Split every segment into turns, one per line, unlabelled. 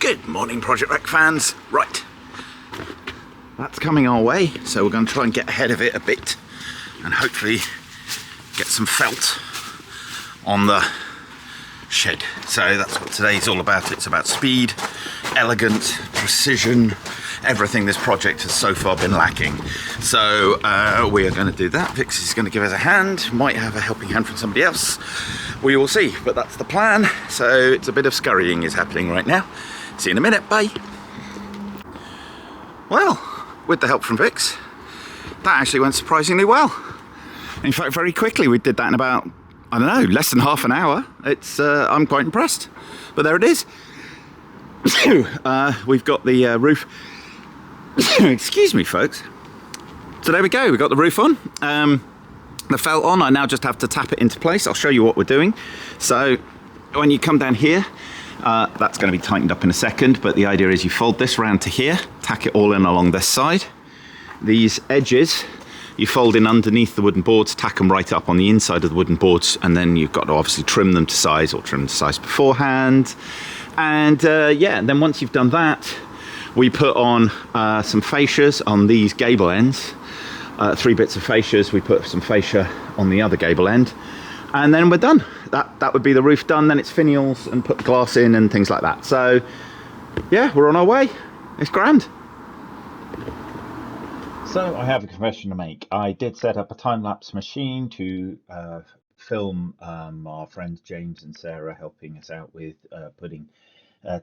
Good morning, Project Rec fans. Right, that's coming our way, so we're going to try and get ahead of it a bit and hopefully get some felt on the shed. So that's what today's all about. It's about speed, elegance, precision, everything this project has so far been lacking. So we are going to do that. Vix is going to give us a hand, might have a helping hand from somebody else. We will see, but that's the plan. So it's a bit of scurrying is happening right now. See you in a minute, bye. Well, with the help from Vix, that actually went surprisingly well. In fact, very quickly. We did that in about, I don't know, less than half an hour. It's I'm quite impressed, but there it is. We've got the roof. Excuse me, folks. So there we go. We've got the roof on. The felt on. I now just have to tap it into place. I'll show you what we're doing. So when you come down here, that's going to be tightened up in a second, but the idea is you fold this round to here, tack it all in along this side. These edges you fold in underneath the wooden boards, tack them right up on the inside of the wooden boards, and then you've got to obviously trim them to size or trim them to size beforehand. And yeah, and then once you've done that, we put on some fascias on these gable ends. 3 bits of fascias, we put some fascia on the other gable end, and then we're done. That would be the roof done. Then it's finials and put glass in and things like that. So yeah, we're on our way. It's grand. So I have a confession to make. I did set up a time-lapse machine to film our friends James and Sarah helping us out with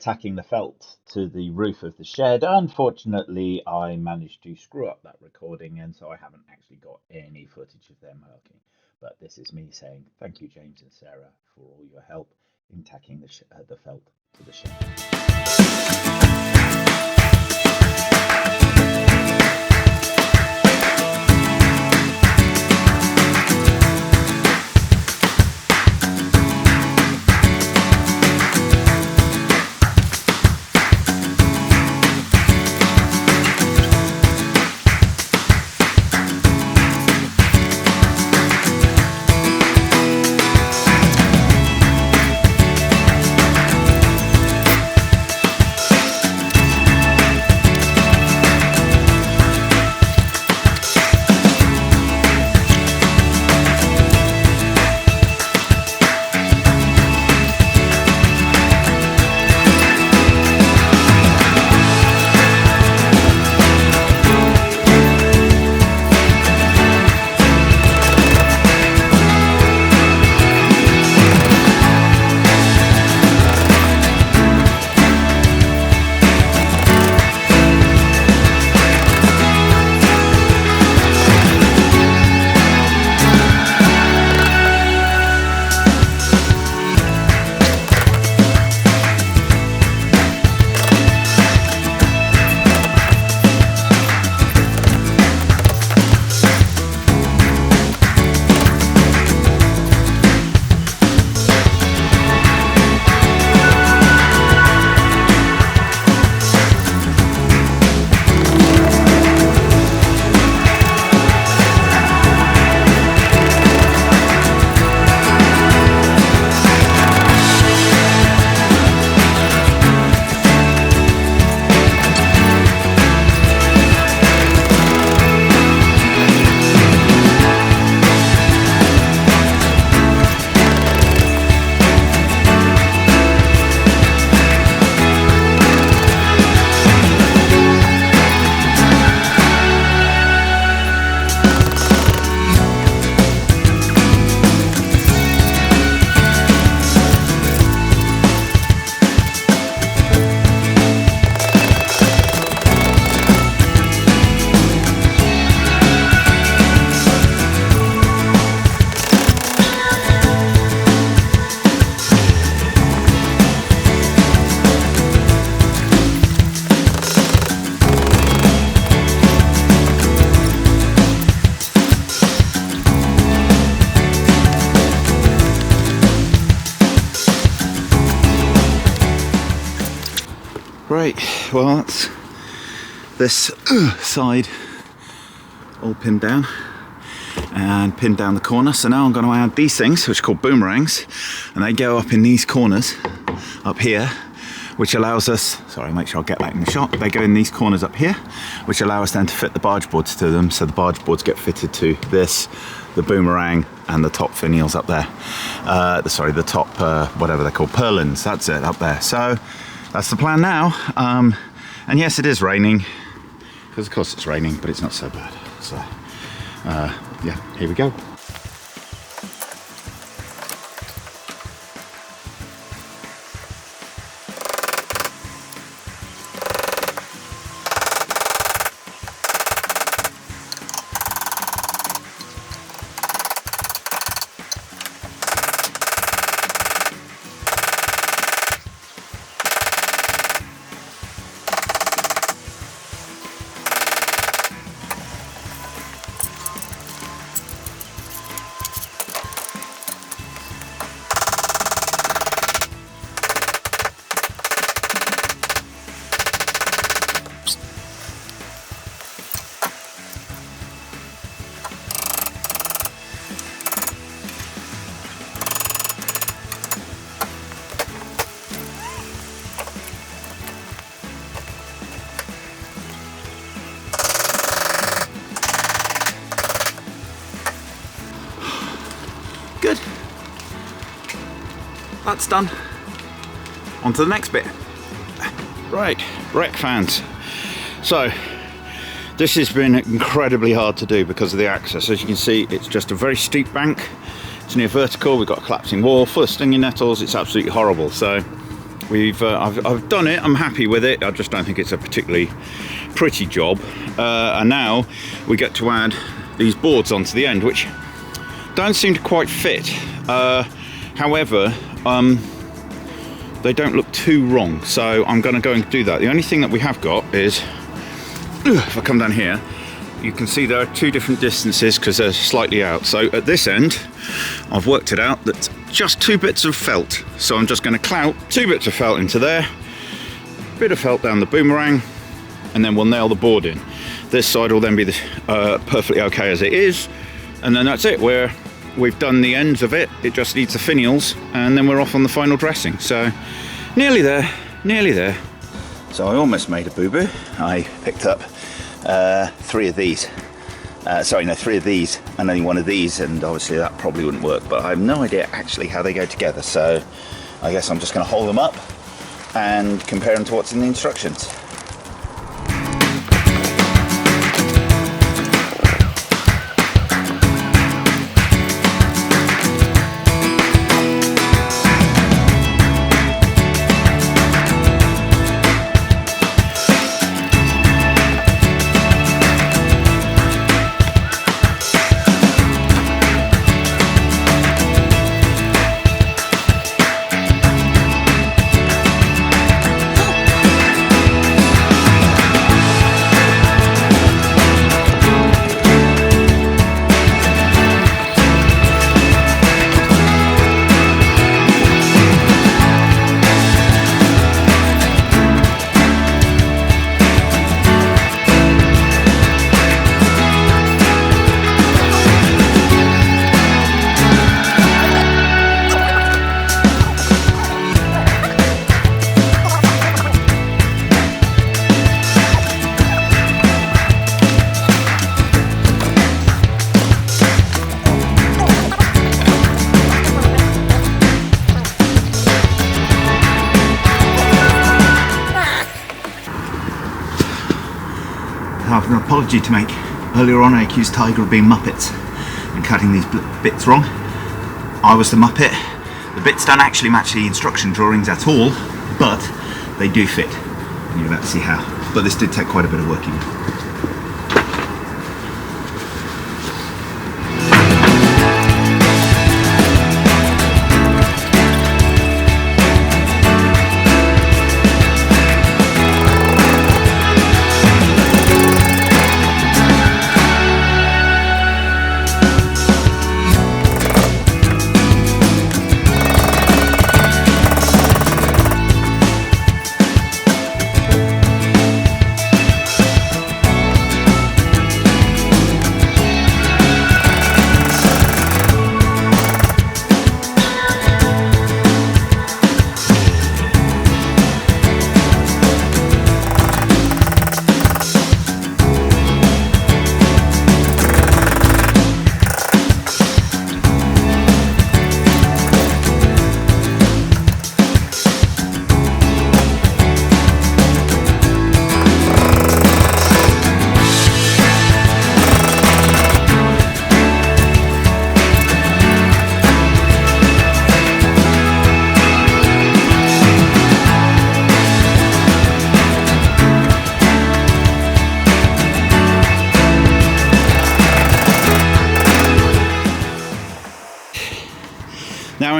tacking the felt to the roof of the shed. Unfortunately, I managed to screw up that recording, and so I haven't actually got any footage of them working. But this is me saying thank you, James and Sarah, for all your help in tacking the felt to the shed. Right, well that's this side all pinned down and pinned down the corner. So now I'm going to add these things, which are called boomerangs, and they go up in these corners up here, which allows us, sorry, make sure I get that in the shot. They go in these corners up here, which allow us then to fit the barge boards to them. So the barge boards get fitted to this, the boomerang, and the top finials up there. The top, whatever they're called, purlins, that's it, up there. So that's the plan now. And yes, it is raining, because of course it's raining, but it's not so bad. So, yeah, here we go. Good. That's done. On to the next bit. Right, wreck fans. So, this has been incredibly hard to do because of the access. As you can see, it's just a very steep bank. It's near vertical. We've got a collapsing wall full of stinging nettles. It's absolutely horrible. So, I've done it. I'm happy with it. I just don't think it's a particularly pretty job. And now we get to add these boards onto the end, which don't seem to quite fit. However, they don't look too wrong, so I'm going to go and do that. The only thing that we have got is, if I come down here, you can see there are two different distances because they're slightly out. So at this end, I've worked it out that just 2 bits of felt. So I'm just going to clout 2 bits of felt into there, bit of felt down the boomerang, and then we'll nail the board in. This side will then be perfectly okay as it is, and then that's it. We've done the ends of it. It just needs the finials, and then we're off on the final dressing. So nearly there, nearly there. So I almost made a boo-boo. I picked up 3 of these. 3 of these and only 1 of these, and obviously that probably wouldn't work, but I have no idea actually how they go together. So I guess I'm just going to hold them up and compare them to what's in the instructions. I have an apology to make. Earlier on I accused Tiger of being Muppets and cutting these bits wrong. I was the Muppet. The bits don't actually match the instruction drawings at all, but they do fit. And you're about to see how. But this did take quite a bit of working.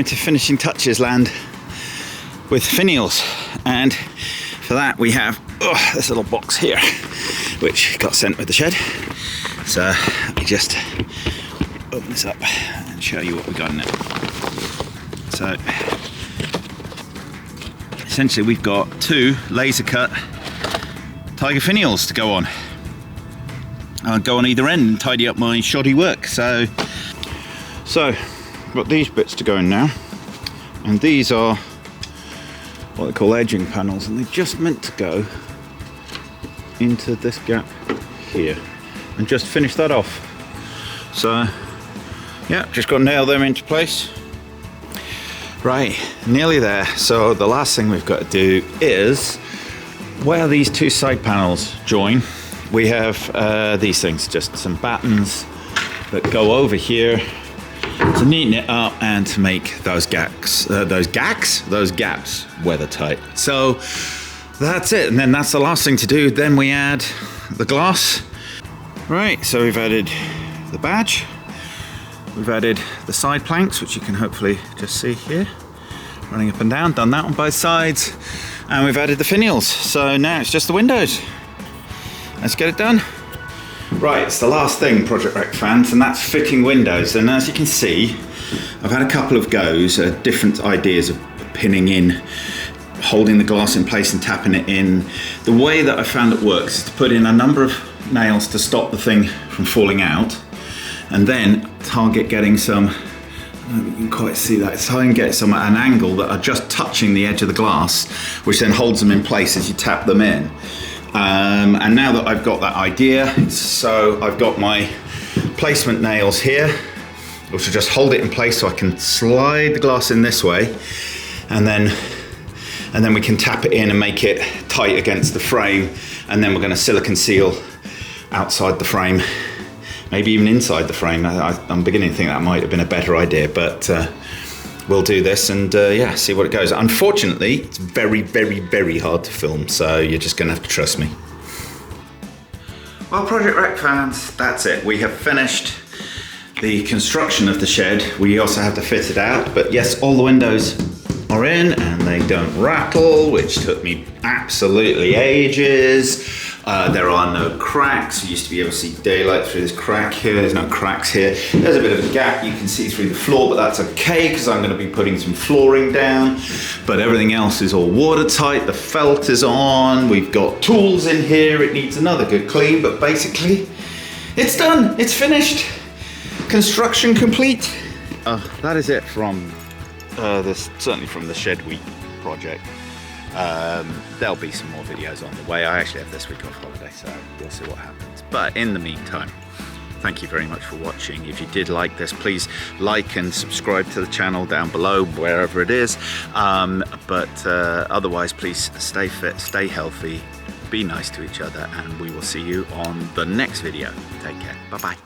trying to finishing touches land with finials, and for that we have this little box here which got sent with the shed. So let me just open this up and show you what we got in it. So essentially we've got 2 laser cut tiger finials to go on. I'll go on either end and tidy up my shoddy work. So got these bits to go in now, and these are what they call edging panels, and they're just meant to go into this gap here and just finish that off. So yeah, just got to nail them into place. Right, nearly there. So the last thing we've got to do is where these 2 side panels join, we have these things, just some battens that go over here to neaten it up and to make those gaps weather tight. So that's it, and then that's the last thing to do. Then we add the glass. Right, so we've added the badge, we've added the side planks, which you can hopefully just see here, running up and down, done that on both sides, and we've added the finials. So now it's just the windows. Let's get it done. Right, it's the last thing, Project Rec fans, and that's fitting windows. And as you can see, I've had a couple of goes at different ideas of pinning in, holding the glass in place and tapping it in. The way that I found it works is to put in a number of nails to stop the thing from falling out, and then target getting some, I don't know if you can quite see that, try and get some at an angle that are just touching the edge of the glass, which then holds them in place as you tap them in. And now that I've got that idea, so I've got my placement nails here, which will just hold it in place so I can slide the glass in this way, and then we can tap it in and make it tight against the frame, and then we're going to silicone seal outside the frame, maybe even inside the frame. I'm beginning to think that might have been a better idea, but we'll do this and yeah, see what it goes. Unfortunately, it's very, very, very hard to film, so you're just going to have to trust me. Well, Project Rec fans, that's it. We have finished the construction of the shed. We also have to fit it out, but yes, all the windows are in and they don't rattle, which took me absolutely ages. There are no cracks. You used to be able to see daylight through this crack here. There's no cracks here. There's a bit of a gap you can see through the floor, but that's okay because I'm going to be putting some flooring down. But everything else is all watertight. The felt is on. We've got tools in here. It needs another good clean, but basically it's done. It's finished. Construction complete. That is it from certainly from the Shed Week project. There'll be some more videos on the way. I actually have this week off holiday, so we'll see what happens. But in the meantime, thank you very much for watching. If you did like this, please like and subscribe to the channel down below, wherever it is. Otherwise, please stay fit, stay healthy, be nice to each other, and we will see you on the next video. Take care. Bye-bye.